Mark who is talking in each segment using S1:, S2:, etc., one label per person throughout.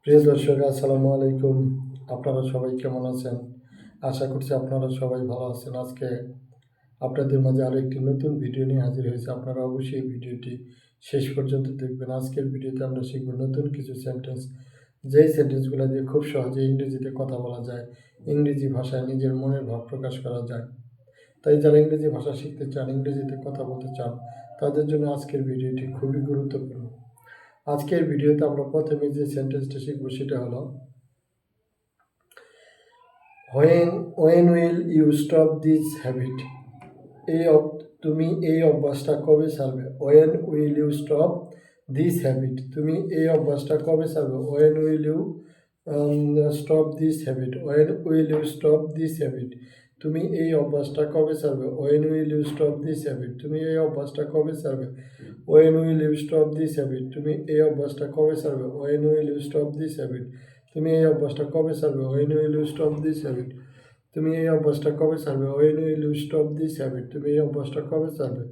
S1: প্রিয় দর্শক, আসসালামু আলাইকুম। আপনারা সবাই কেমন আছেন? আশা করছি আপনারা সবাই ভালো আছেন। আজকে আপনাদের মাঝে আরও একটি নতুন ভিডিও নিয়ে হাজির হয়েছে। আপনারা অবশ্যই ভিডিওটি শেষ পর্যন্ত দেখবেন। আজকের ভিডিওতে আমরা শিখব নতুন কিছু সেন্টেন্স, যেই সেন্টেন্সগুলো দিয়ে খুব সহজে ইংরেজিতে কথা বলা যায়, ইংরেজি ভাষায় নিজের মনের ভাব প্রকাশ করা যায়। তাই যারা ইংরেজি ভাষা শিখতে চান, ইংরেজিতে কথা বলতে চান, তাদের জন্য আজকের ভিডিওটি খুবই গুরুত্বপূর্ণ। আজকের ভিডিওতে আমরা প্রথমে যে সেন্টেন্সটা শিখব সেটা হলো when will you stop this habit? তুমি এই অভ্যাসটা কবে ছাড়বে? when will you stop this habit? তুমি এই অভ্যাসটা কবে ছাড়বে? when will you stop this habit? when will you stop this habit? তুমি এই অভ্যাসটা কবে ছাড়বে? when will you stop this habit? তুমি এই অভ্যাসটা কবে ছাড়বে? when will you stop this habit? তুমি এই অভ্যাসটা কবে ছাড়বে? when will you stop this habit? তুমি এই অভ্যাসটা কবে ছাড়বে? when will you stop this habit? তুমি এই অভ্যাসটা কবে ছাড়বে? when will you stop this habit? তুমি এই অভ্যাসটা কবে ছাড়বে?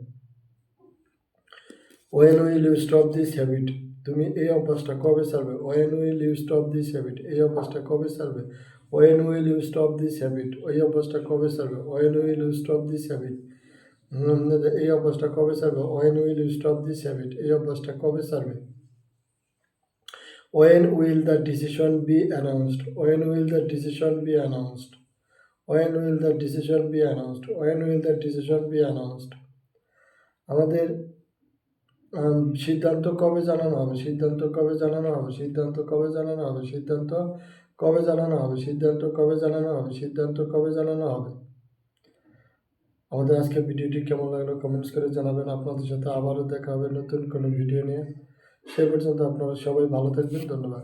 S1: when will you stop this habit? তুমি এই অভ্যাসটা কবে ছাড়বে? when will you stop this habit? এই অভ্যাসটা কবে ছাড়বে? when will you stop this habit? এই অভ্যাসটা কবে ছাড়বে? when will you stop this habit? এই অভ্যাসটা কবে ছাড়বে? when will you stop this habit? এই অভ্যাসটা কবে ছাড়বে? when will the decision be announced? when will the decision be announced? when will the decision be announced? when will the decision be announced? আমাদের সিদ্ধান্ত কবে জানানো হবে? সিদ্ধান্ত কবে জানানো হবে? সিদ্ধান্ত কবে জানানো হবে? সিদ্ধান্ত কবে জানানো হবে? সিদ্ধান্ত কবে জানানো হবে? সিদ্ধান্ত কবে জানানো হবে? আমাদের আজকের ভিডিওটি কেমন লাগলো কমেন্টস করে জানাবেন। আপনাদের সাথে আবারও দেখা হবে নতুন কোনো ভিডিও নিয়ে। সে পর্যন্ত আপনারা সবাই ভালো থাকবেন। ধন্যবাদ।